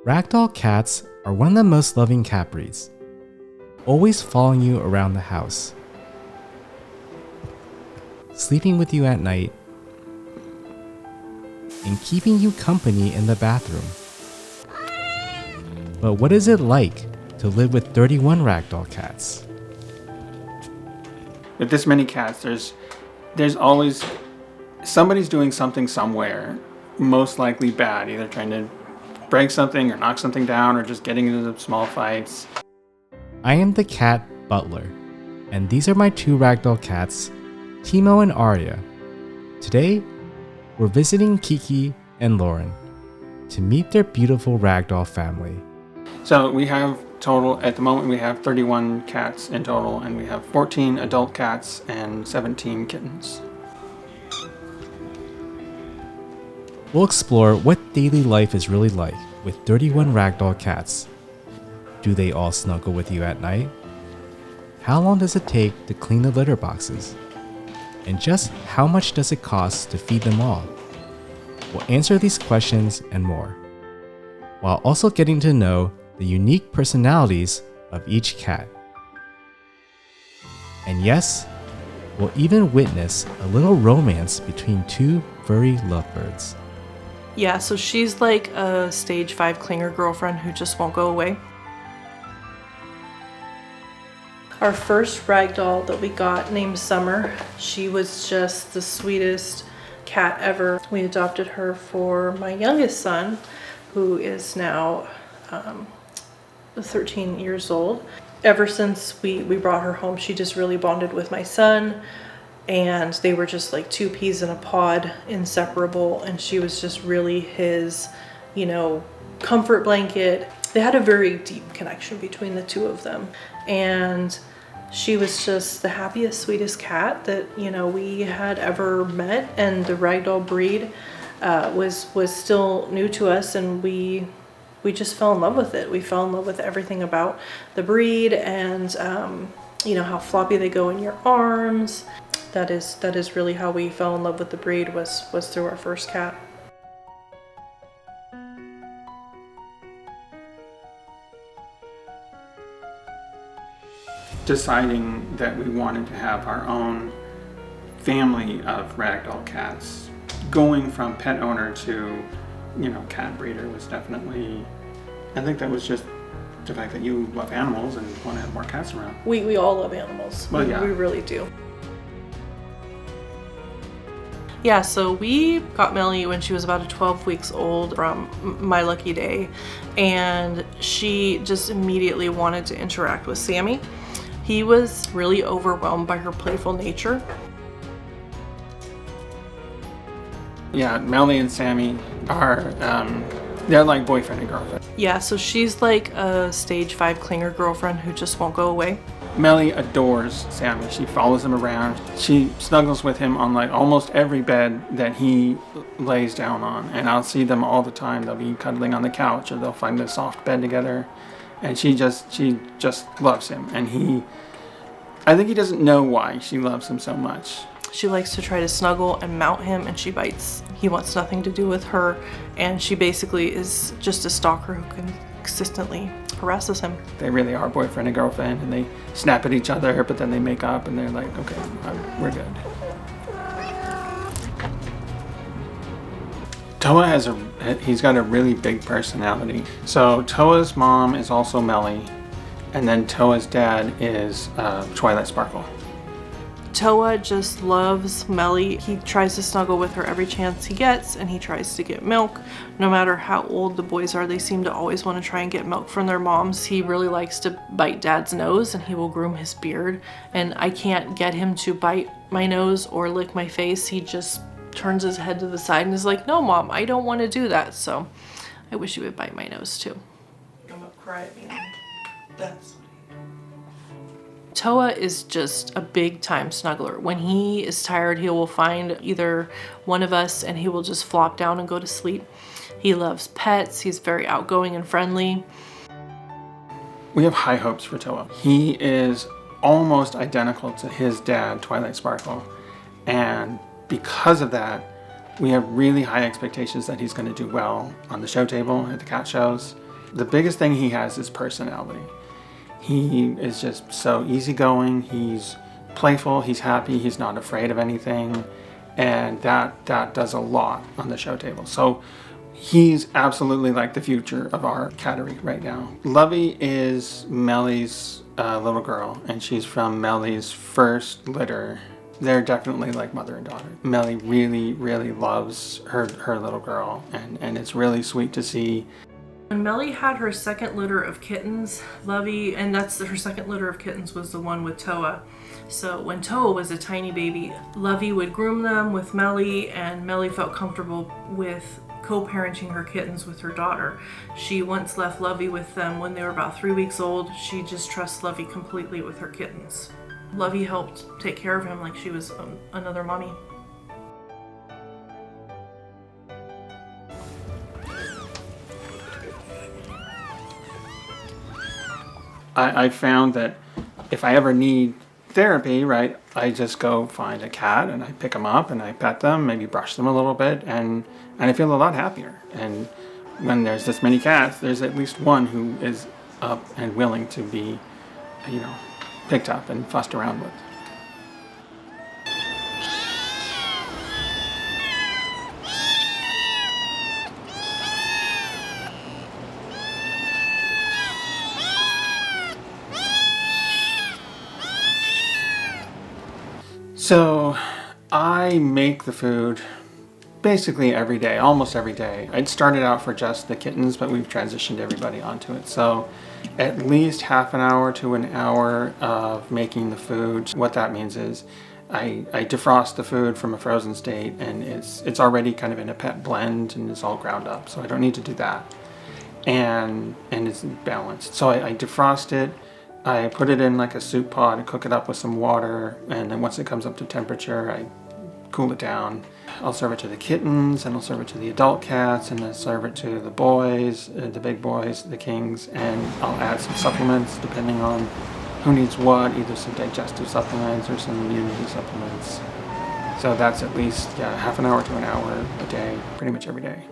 Ragdoll cats are one of the most loving cat breeds, always following you around the house, sleeping with you at night, and keeping you company in the bathroom. But what is it like to live with 31 Ragdoll cats? With this many cats, there's always somebody's doing something somewhere, most likely bad, either trying to break something or knock something down or just getting into small fights. I am the Cat Butler, and these are my two Ragdoll cats, Teemo and Arya. Today, we're visiting Kiki and Loren to meet their beautiful Ragdoll family. So we have total, at the moment we have 31 cats in total, and we have 14 adult cats and 17 kittens. We'll explore what daily life is really like with 31 Ragdoll cats. Do they all snuggle with you at night? How long does it take to clean the litter boxes? And just how much does it cost to feed them all? We'll answer these questions and more, while also getting to know the unique personalities of each cat. And yes, we'll even witness a little romance between two furry lovebirds. Yeah, so she's like a stage 5 clinger girlfriend who just won't go away. Our first ragdoll that we got named Summer, she was just the sweetest cat ever. We adopted her for my youngest son, who is now 13 years old. Ever since we brought her home, she just really bonded with my son, and they were just like two peas in a pod, inseparable, and she was just really his, comfort blanket. They had a very deep connection between the two of them, and she was just the happiest, sweetest cat that we had ever met. And the Ragdoll breed was still new to us, and we just fell in love with it. We fell in love with everything about the breed, and how floppy they go in your arms. That is really how we fell in love with the breed, was through our first cat. Deciding that we wanted to have our own family of Ragdoll cats, going from pet owner to, cat breeder was definitely, I think that was just the fact that you love animals and want to have more cats around. We all love animals. Well, yeah. We really do. Yeah, so we got Melly when she was about 12 weeks old from My Lucky Day, and she just immediately wanted to interact with Sammy. He was really overwhelmed by her playful nature. Yeah, Melly and Sammy are, they're like boyfriend and girlfriend. Yeah, so she's like a stage 5 clinger girlfriend who just won't go away. Melly adores Sammy. She follows him around. She snuggles with him on like almost every bed that he lays down on. And I'll see them all the time. They'll be cuddling on the couch, or they'll find a soft bed together. And she just loves him. And I think he doesn't know why she loves him so much. She likes to try to snuggle and mount him, and she bites. He wants nothing to do with her, and she basically is just a stalker who consistently harasses him. They really are boyfriend and girlfriend, and they snap at each other, but then they make up and they're like, okay, we're good. Toa he's got a really big personality. So Toa's mom is also Melly, and then Toa's dad is Twilight Sparkle. Toa just loves Melly. He tries to snuggle with her every chance he gets, and he tries to get milk. No matter how old the boys are, they seem to always want to try and get milk from their moms. He really likes to bite Dad's nose, and he will groom his beard. And I can't get him to bite my nose or lick my face. He just turns his head to the side and is like, no, Mom, I don't want to do that. So I wish he would bite my nose too. I'm gonna cry at me. That's Toa is just a big time snuggler. When he is tired, he will find either one of us and he will just flop down and go to sleep. He loves pets. He's very outgoing and friendly. We have high hopes for Toa. He is almost identical to his dad, Twilight Sparkle. And because of that, we have really high expectations that he's going to do well on the show table, at the cat shows. The biggest thing he has is personality. He is just so easygoing, he's playful, he's happy, he's not afraid of anything, and that does a lot on the show table. So he's absolutely like the future of our cattery right now. Lovey is Melly's little girl, and she's from Melly's first litter. They're definitely like mother and daughter. Melly really, really loves her little girl, and it's really sweet to see. When Melly had her second litter of kittens, Lovey, and that's her second litter of kittens was the one with Toa. So when Toa was a tiny baby, Lovey would groom them with Melly, and Melly felt comfortable with co-parenting her kittens with her daughter. She once left Lovey with them when they were about 3 weeks old. She just trusts Lovey completely with her kittens. Lovey helped take care of him like she was another mommy. I found that if I ever need therapy, right, I just go find a cat and I pick them up and I pet them, maybe brush them a little bit, and I feel a lot happier. And when there's this many cats, there's at least one who is up and willing to be, picked up and fussed around with. So I make the food basically every day, almost every day. I'd started out for just the kittens, but we've transitioned everybody onto it. So at least half an hour to an hour of making the food. What that means is I defrost the food from a frozen state, and it's already kind of in a pet blend and it's all ground up. So I don't need to do that. And it's balanced. So I defrost it. I put it in like a soup pot and cook it up with some water, and then once it comes up to temperature, I cool it down. I'll serve it to the kittens, and I'll serve it to the adult cats, and then serve it to the boys, the big boys, the kings, and I'll add some supplements depending on who needs what, either some digestive supplements or some immunity supplements. So that's at least half an hour to an hour a day, pretty much every day.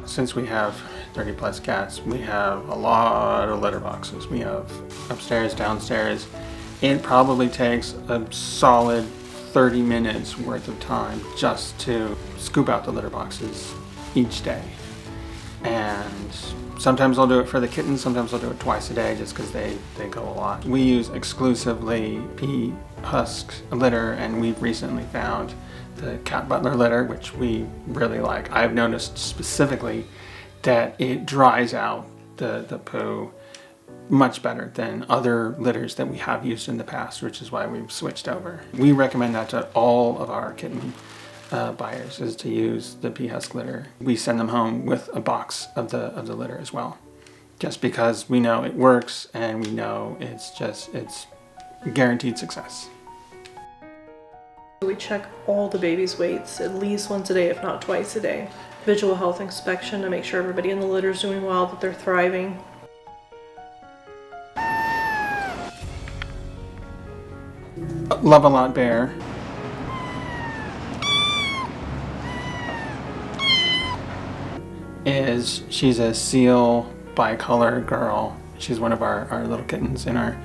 Since we have 30 plus cats, we have a lot of litter boxes. We have upstairs, downstairs. It probably takes a solid 30 minutes worth of time just to scoop out the litter boxes each day. And sometimes I'll do it for the kittens, sometimes I'll do it twice a day just because they go a lot. We use exclusively pea husk litter, and we've recently found the Cat Butler litter, which we really like. I've noticed specifically that it dries out the poo much better than other litters that we have used in the past, which is why we've switched over. We recommend that to all of our kitten buyers, is to use the pea husk litter. We send them home with a box of the litter as well, just because we know it works and we know it's guaranteed success. We check all the babies' weights at least once a day, if not twice a day. Visual health inspection to make sure everybody in the litter is doing well, that they're thriving. Love a Lot Bear. She's a seal bicolor girl. She's one of our little kittens in our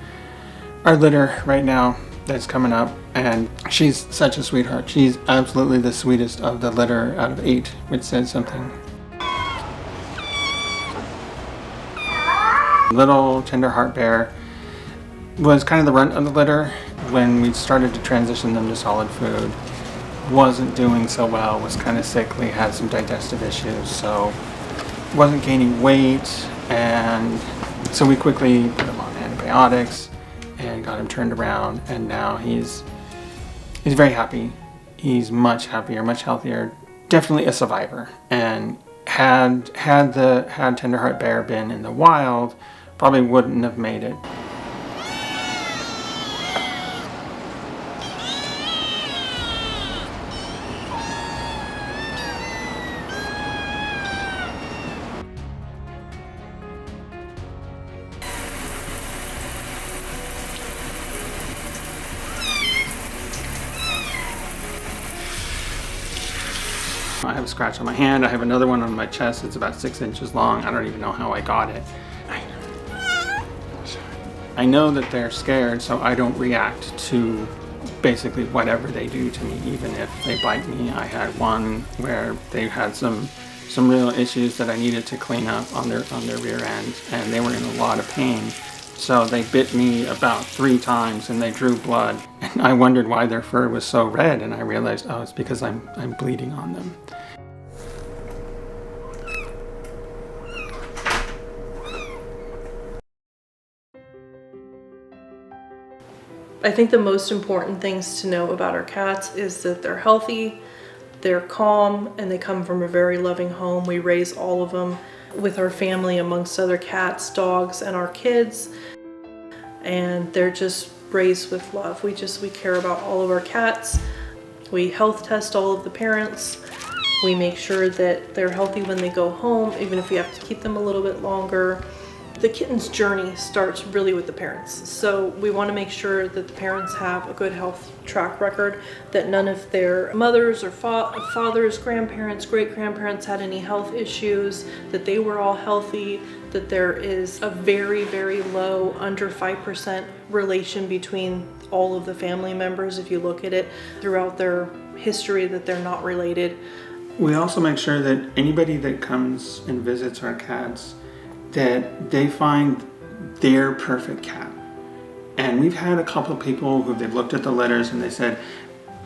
litter right now that's coming up, and she's such a sweetheart. She's absolutely the sweetest of the litter out of 8, which says something. Little tender heart bear was kind of the runt of the litter. When we started to transition them to solid food, wasn't doing so well, was kind of sickly, had some digestive issues, so wasn't gaining weight, and so we quickly put him on antibiotics and got him turned around, and now he's very happy. He's much happier, much healthier, definitely a survivor. And had Tenderheart Bear been in the wild, probably wouldn't have made it. have a scratch on my hand. I have another one on my chest. It's about 6 inches long. I don't even know how I got it. I know that they're scared, so I don't react to basically whatever they do to me, even if they bite me. I had one where they had some real issues that I needed to clean up on their rear end, and they were in a lot of pain. So they bit me about 3 times and they drew blood. And I wondered why their fur was so red, and I realized, oh, it's because I'm bleeding on them. I think the most important things to know about our cats is that they're healthy, they're calm, and they come from a very loving home. We raise all of them with our family amongst other cats, dogs, and our kids. And they're just raised with love. We care about all of our cats. We health test all of the parents. We make sure that they're healthy when they go home, even if we have to keep them a little bit longer. The kitten's journey starts really with the parents. So we want to make sure that the parents have a good health track record, that none of their mothers or fathers, grandparents, great-grandparents had any health issues, that they were all healthy, that there is a very, very low, under 5% relation between all of the family members, if you look at it throughout their history, that they're not related. We also make sure that anybody that comes and visits our cats, that they find their perfect cat. And we've had a couple of people who they've looked at the letters and they said,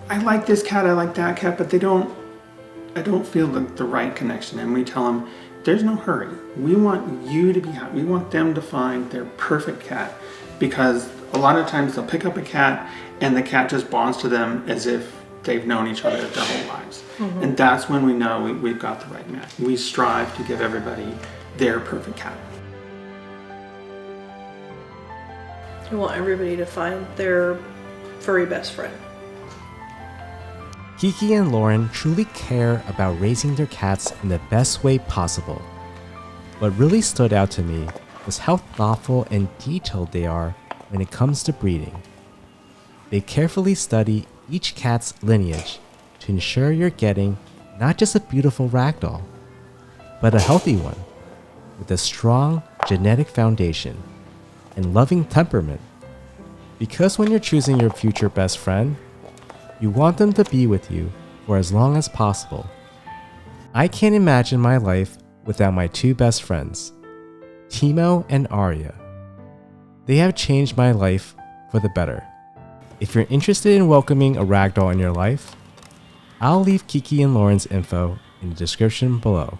I like this cat, I like that cat, but I don't feel the right connection. And we tell them, there's no hurry. We want you to be happy. We want them to find their perfect cat, because a lot of times they'll pick up a cat and the cat just bonds to them as if they've known each other their whole lives. Mm-hmm. And that's when we know we've got the right match. We strive to give everybody their perfect cat. I want everybody to find their furry best friend. Kiki and Loren truly care about raising their cats in the best way possible. What really stood out to me was how thoughtful and detailed they are when it comes to breeding. They carefully study each cat's lineage to ensure you're getting not just a beautiful ragdoll, but a healthy one with a strong genetic foundation and loving temperament. Because when you're choosing your future best friend, you want them to be with you for as long as possible. I can't imagine my life without my 2 best friends, Teemo and Arya. They have changed my life for the better. If you're interested in welcoming a ragdoll in your life, I'll leave Kiki and Loren's info in the description below.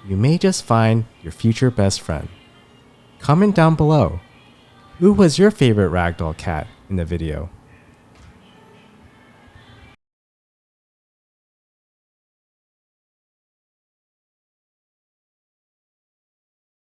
You may just find your future best friend. Comment down below. Who was your favorite ragdoll cat in the video?